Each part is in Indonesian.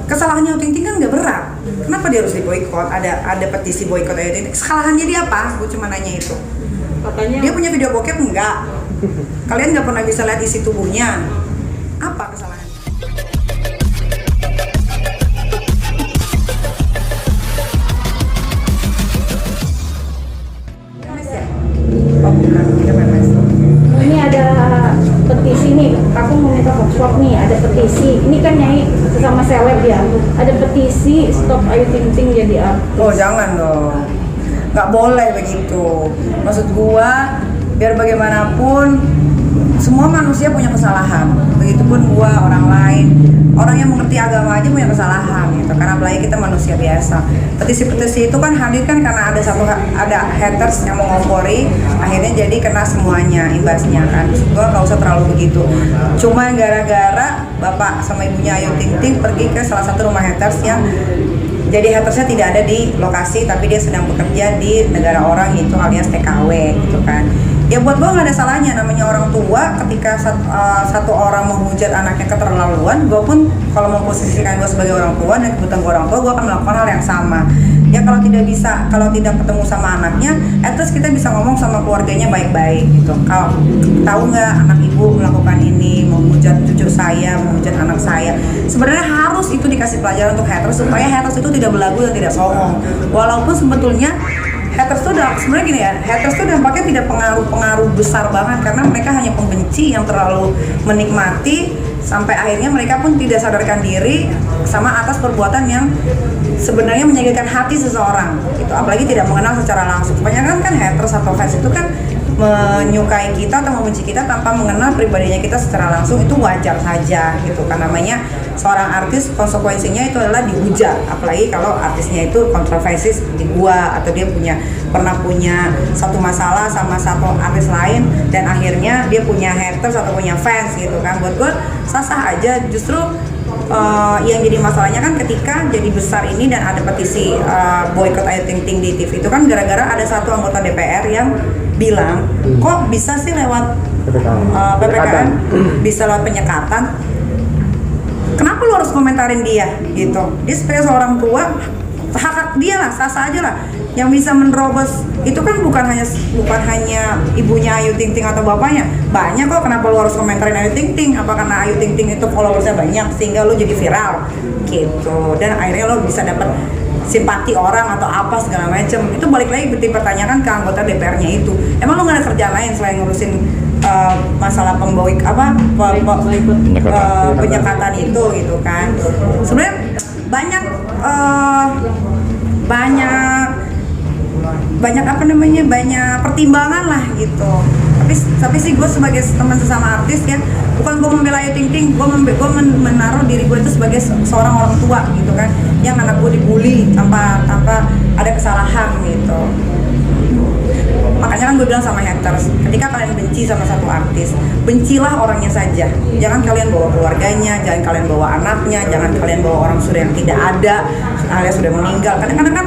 Kesalahannya Ayu Ting Ting kan nggak berat. Kenapa dia harus diboikot? Ada petisi boikot Ayu Ting Ting. Kesalahannya dia apa? Gue cuma nanya itu. Katanya dia punya video bokep enggak? Kalian nggak pernah bisa lihat isi tubuhnya. Apa kesalahannya? Oh bukan, dia PMS. ini ada petisi nih, aku mau minta workshop nih, ada petisi. Ini kan Nyai sesama seleb ya. Ada petisi stop Ayu Ting Ting jadi artis. Oh jangan dong, nggak boleh begitu. Maksud gua, biar bagaimanapun semua manusia punya kesalahan. Begitupun gua, orang lain, orang yang mengerti agama aja punya kesalahan gitu. Karena apalagi kita manusia biasa. Petisi-petisi itu kan hadir kan karena ada haters yang mau ngompori, akhirnya jadi kena semuanya imbasnya kan. Gua nggak usah terlalu begitu. Cuma gara-gara bapak sama ibunya Ayu Ting Ting pergi ke salah satu rumah haters yang jadi hatersnya tidak ada di lokasi, tapi dia sedang bekerja di negara orang gitu, alias TKW gitu kan. Ya buat gue nggak ada salahnya, namanya orang tua. Ketika satu orang menghujat anaknya keterlaluan, gue pun kalau memposisikan gue sebagai orang tua dan kebetulan gue orang tua, gue akan melakukan hal yang sama. Ya kalau tidak ketemu sama anaknya, at least kita bisa ngomong sama keluarganya baik-baik gitu. Kalau tahu nggak anak ibu melakukan ini, menghujat cucu saya, menghujat anak saya, sebenarnya harus itu dikasih pelajaran untuk haters supaya haters itu tidak belagu dan tidak songong. Walaupun sebetulnya haters tuh sebenarnya gini ya, haters tuh dampaknya tidak pengaruh besar banget karena mereka hanya pembenci yang terlalu menikmati sampai akhirnya mereka pun tidak sadarkan diri sama atas perbuatan yang sebenarnya menyakitkan hati seseorang gitu. Apalagi tidak mengenal secara langsung. Kebanyakan kan haters atau fans itu kan menyukai kita atau membenci kita tanpa mengenal pribadinya kita secara langsung, itu wajar saja gitu kan. Namanya seorang artis, konsekuensinya itu adalah dihujat, apalagi kalau artisnya itu kontroversi seperti gua atau dia pernah punya satu masalah sama satu artis lain dan akhirnya dia punya haters atau punya fans gitu kan. Buat gua sah-sah aja. Justru yang jadi masalahnya kan ketika jadi besar ini dan ada petisi boykot Ayu Ting Ting di TV itu kan gara-gara ada satu anggota DPR yang bilang kok bisa sih lewat PPKM, bisa lewat penyekatan, kenapa lu harus komentarin dia gitu. Dia sebagai seorang tua, hak dia lah, sah-sah aja lah. Yang bisa menerobos itu kan bukan hanya ibunya Ayu Ting Ting atau bapaknya. Banyak kok, kenapa lu harus komentarin Ayu Ting Ting? Apa karena Ayu Ting Ting itu followersnya banyak sehingga lu jadi viral gitu, dan akhirnya lo bisa dapat simpati orang atau apa segala macem. Itu balik lagi dipertanyakan ke anggota DPR-nya itu. Emang lo nggak ada kerjaan lain selain ngurusin masalah penyekatan itu gitu kan. Sebenarnya banyak pertimbangan lah gitu. Tapi sih gue sebagai teman sesama artis ya, bukan gue membela Ayu Ting Ting, gue menaruh diri gue itu sebagai seorang orang tua gitu kan, yang anak gue dibully tanpa ada kesalahan gitu. Makanya kan gue bilang sama haters, ketika kalian benci sama satu artis, bencilah orangnya saja. Jangan kalian bawa keluarganya, jangan kalian bawa anaknya, jangan kalian bawa orang sudah yang tidak ada, alias sudah meninggal. Kadang-kadang kan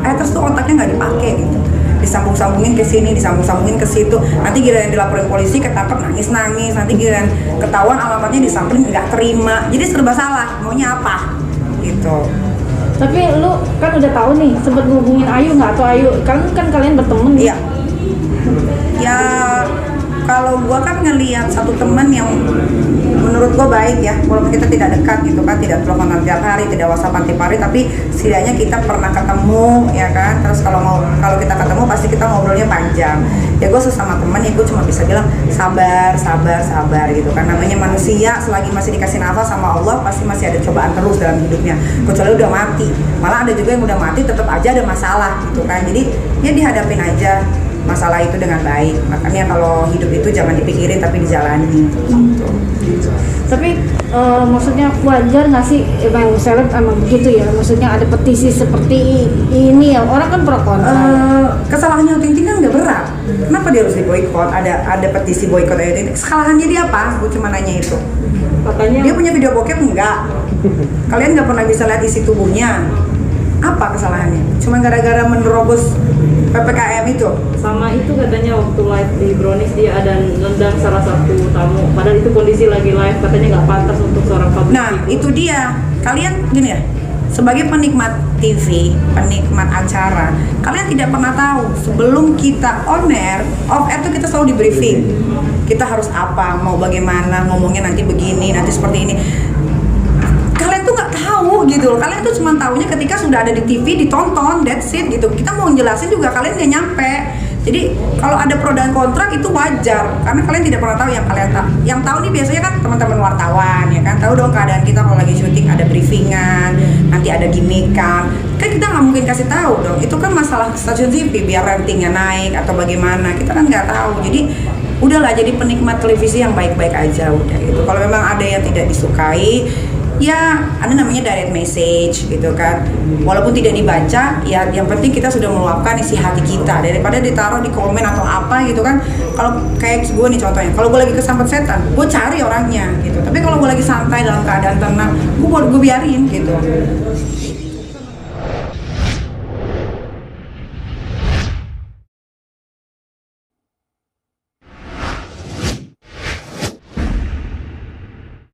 haters tuh otaknya nggak dipakai gitu. Disambung-sambungin ke sini, disambung-sambungin ke situ. Nanti giliran dilaporin polisi ketangkep nangis-nangis, nanti giliran ketahuan alamatnya disamperin nggak terima. Jadi serba salah, maunya apa gitu. Tapi lu kan udah tahu nih, sempet ngubungin Ayu nggak, atau Ayu kan kalian berteman nih? Iya. Ya kalau gua kan ngelihat satu teman yang menurut gua baik ya, walaupun kita tidak dekat gitu kan, tidak teleponan tiap hari, tidak WhatsApp tiap hari, tapi setidaknya kita pernah ketemu ya kan. Terus kalau kita ketemu pasti kita ngobrolnya panjang. Ya gue sesama teman ya gue cuma bisa bilang sabar gitu kan. Namanya manusia, selagi masih dikasih nafas sama Allah pasti masih ada cobaan terus dalam hidupnya. Kecuali udah mati, malah ada juga yang udah mati tetap aja ada masalah gitu kan. Jadi ya dihadapin aja masalah itu dengan baik. Makanya kalau hidup itu jangan dipikirin tapi dijalani gitu. Tapi maksudnya wajar nggak sih emang seleb emang begitu ya? Maksudnya ada petisi seperti ini ya, orang kan pro kontra. Kesalahannya Ayu Ting Ting kan nggak berat. Kenapa dia harus diboikot? Ada petisi boikot Ayu Ting Ting. Kesalahannya dia apa? Gue cuma nanya itu. Katanya dia punya video bokep enggak? Kalian nggak pernah bisa lihat isi tubuhnya. Apa kesalahannya? Cuma gara-gara menerobos PPKM itu. Sama itu katanya waktu live di Brownies dia ada nendang salah satu tamu, padahal itu kondisi lagi live, katanya nggak pantas untuk seorang public Nah, figure. itu dia. Kalian gini ya, sebagai penikmat TV, penikmat acara, kalian tidak pernah tahu sebelum kita on air, off air tuh kita selalu di briefing. Kita harus apa, mau bagaimana, ngomongnya nanti begini, nanti seperti ini. Kalian tuh nggak tahu gitu loh. Kalian tuh cuma tahunya ketika sudah ada di TV, ditonton, that's it gitu. Kita mau ngejelasin juga kalian nggak nyampe. Jadi kalau ada pro dan kontra itu wajar, karena kalian tidak pernah tahu yang kalian tahu. Yang tahu nih biasanya kan teman-teman wartawan ya kan, tahu dong keadaan kita kalau lagi syuting, ada briefingan, nanti ada gimikan. Kan kita nggak mungkin kasih tahu dong. Itu kan masalah stasiun TV biar ratingnya naik atau bagaimana. Kita kan nggak tahu. Jadi udahlah, jadi penikmat televisi yang baik-baik aja udah gitu. Kalau memang ada yang tidak disukai, ya ada namanya direct message gitu kan, walaupun tidak dibaca ya yang penting kita sudah meluapkan isi hati kita daripada ditaruh di komen atau apa gitu kan. Kalau kayak gue nih contohnya, kalau gue lagi kesambet setan gue cari orangnya gitu, tapi kalau gue lagi santai dalam keadaan tenang gue biarin gitu.